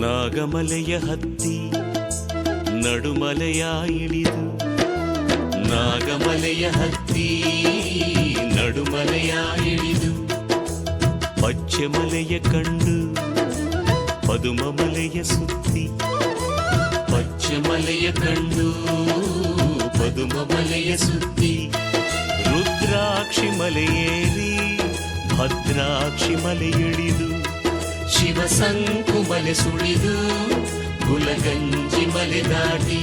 ನಾಗಮಲೆಯ ಹತ್ತಿ ನಡುಮಲೆಯ ಇಳಿದು, ನಾಗಮಲೆಯ ಹತ್ತಿ ನಡುಮಲೆಯ ಇಳಿದು, ಪಚ್ಚೆಮಲೆಯ ಕಂಡು ಪದುಮಮಲೆಯ ಸುತ್ತಿ, ಪಚ್ಚೆಮಲೆಯ ಕಂಡು ಪದುಮಮಲೆಯ ಸುತ್ತಿ, ರುದ್ರಾಕ್ಷಿ ಮಲೆಯೇರಿ ಭದ್ರಾಕ್ಷಿ ಮಲೆ ಇಳಿದು, ಶಿವಸಂಕು ಮಲೆ ಸುಳಿದು, ಗುಲಗಂಜಿ ಮಲೆ ದಾಟಿ,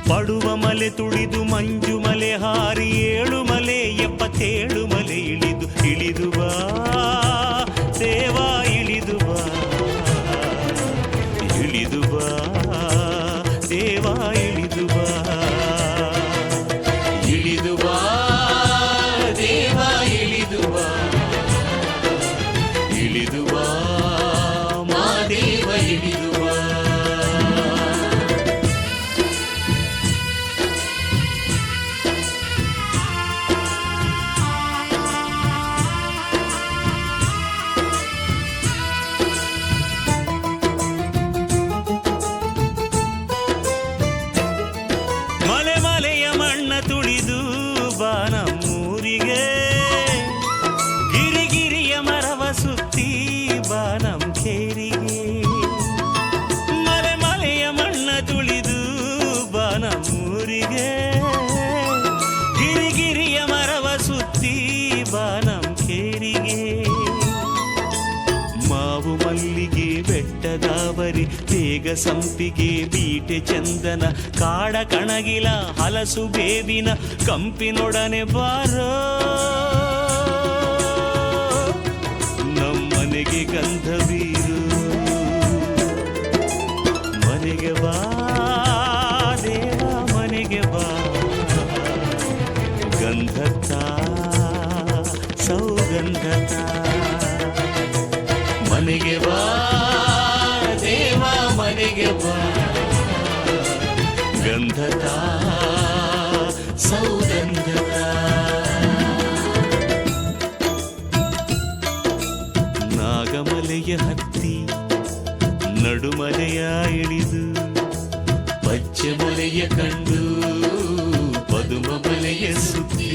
ಪಡುವ ಮಲೆ ತುಳಿದು ಮಂಜು ಮಲೆ ಹಾರಿ, 7 ಮಲೆ 77 ಮಲೆ ಇಳಿದು, ಇಳಿದು ಬಾ ದೇವ ಇಳಿದು ಬಾ, ಇಳಿದು ಬಾ ದೇವ ಇಳಿದು ಬಾ, ಇಳಿದು ಬಾ ದೇವ ಇಳಿದು ಬಾ, ಇಳಿದು ಬಾ ಮಾದೇವ ಇಳಿದು ಬಾ. ಮಲೆ ಮಲೆಯ ಮಣ್ಣ ತುಳಿದು ಬಾ ನಮ್ಮೂರಿಗೆ, ಗಿರಿಗಿರಿಯ ಮರವ ಸುತ್ತಿ ಬಾ ನಮ್ ಕೇರಿಗೆ, ಮಲೆ ಮಲೆಯ ಮಣ್ಣ ತುಳಿದು ಬಾ ನಮ್ಮೂರಿಗೆ, ಗಿರಿಗಿರಿಯ ಮರವ ಸುತ್ತಿ ಬಾ ನಮ್ ಕೇರಿಗೆ, ಮಾವು ಮಲ್ಲಿಗೆ ಬೆಟ್ಟದಾವರಿ ತೇಗ ಸಂಪಿಗೆ ಬೀಟೆ ಚಂದನ ಕಾಡ ಕಣಗಿಲ ಹಲಸು ಬೇವಿನ ಕಂಪಿನೊಡನೆ ಬಾರೋ, ನಮ್ಮನೆಗೆ ಗಂಧ ಬೀರು, ಮನೆಗೆ ಬಾ ದೇವ ಮನೆಗೆ ಬಾ, ಗಂಧತ್ತ ಸೌಗಂಧತ, ಮನೆಗೆ ಬಾ ದೇವ ಮನೆಗೆ ಬಾ, ಗಂಧತ ಸೌಗಂಧತ. ನಾಗಮಲೆಯ ಹತ್ತಿ ನಡುಮಲೆಯ ಇಳಿದು, ಪಚ್ಚೆಮಲೆಯ ಕಂಡು ಪದುಮಮಲೆಯ ಸುತ್ತಿ,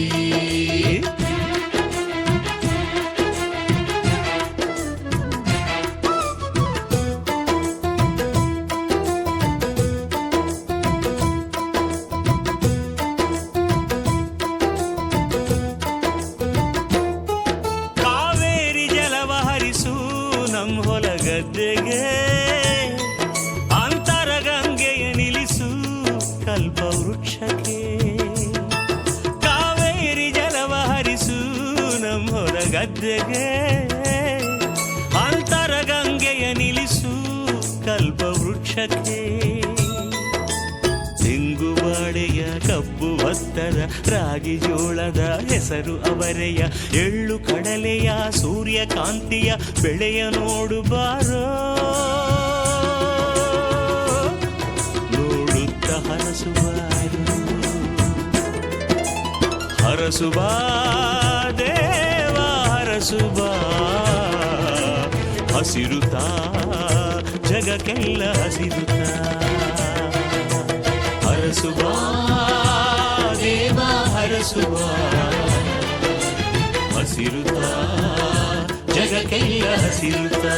ಗದ್ದೆಗೆ ಅಂತರಗಂಗೆಯ ನಿಲ್ಲಿಸು ಕಲ್ಪವೃಕ್ಷಕ್ಕೆ, ಕಾವೇರಿ ಜಲವ ಹರಿಸು ನಮ್ಮೊರ ಗದ್ದೆಗೆ, ಅಂತರಗಂಗೆಯ ನಿಲ್ಲಿಸು ಕಲ್ಪವೃಕ್ಷಕ್ಕೆ, ತೆಂಗುಬಾಳೆಯ ಕಬ್ಬು ಭತ್ತದ ರಾಗಿ ಜೋಳದ ಹೆಸರು ಅವರೆಯ, ಎಳ್ಳು ಕಡಲೆಯ ಸೂರ್ಯಕಾಂತಿಯ ಬೆಳೆಯ ನೋಡು ಬಾರೋ, ನೋಡುತ್ತ ಹರಸುಬಾರು, ಹರಸುಬಾ ದೇವ ಹರಸುಬಾ, ಹಸಿರುತ್ತಾ ಜಗಕ್ಕೆಲ್ಲ ಹಸಿರುತ್ತಾ, ಹರಸುಬಾ ದೇವ ಹರಸುಬಾ, ಹಸಿರುತ್ತಾ ಜಗಕ್ಕೆಲ್ಲ ಹಸಿರುತ್ತಾ.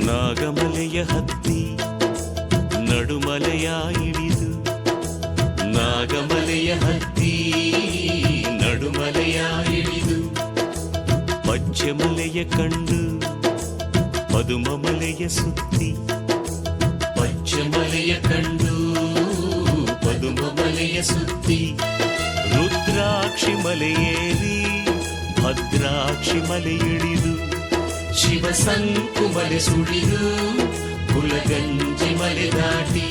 ನಾಗಮಲೆಯ ಹತ್ತಿ ನಡುಮಲೆಯ ಇಳಿದು, ನಾಗಮಲೆಯ ಹತ್ತಿ ನಡುಮಲೆಯ ಇಳಿದು, ಪಚ್ಚೆಮಲೆಯ ಕಂಡು ಪದುಮಮಲೆಯ ಸುತ್ತಿ, ಪಚ್ಚೆಮಲೆಯ ಕಂಡು ಪದುಮಮಲೆಯ ಸುತ್ತಿ, ರುದ್ರಾಕ್ಷಿ ಮಲೆಯೇರಿ ಭದ್ರಾಕ್ಷಿ ಮಲೆ ಇಳಿದು, ಶಿವಸಂಕು ಮಲೆ ಸುಳಿದು, ಗುಲಗಂಜಿ ಮಲೆ ದಾಟಿ,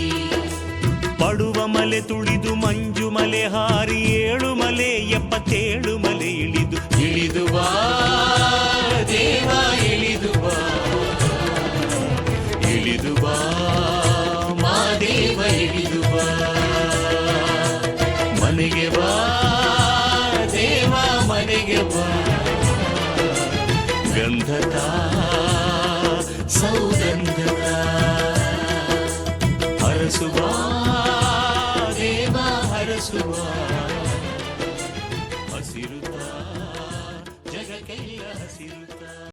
ಪಡುವ ಮಲೆ ತುಳಿದು ಮಂಜು ಮಲೆ ಹಾರಿ, 7 ಮಲೆ 77 ಮಲೆ ಇಳಿದು, ಇಳಿದು ಬಾ ದೇವ ಇಳಿದು ಬಾ, ಇಳಿದು ಬಾ ಮಾದೇವ ಇಳಿದು ಬಾ, ಮನೆಗೆ ಬಾ ದೇವ ಮನೆಗೆ ಬಾ, ಸುಗಂಧತಾ ಸೌಗಂಧತಾ ಹರಸುವ ದೇವ ಹರಸುವ ಹಸಿರುತ್ತಾ ಜಗಕ್ಕೆಲ್ಲ ಹಸಿರುತ್ತಾ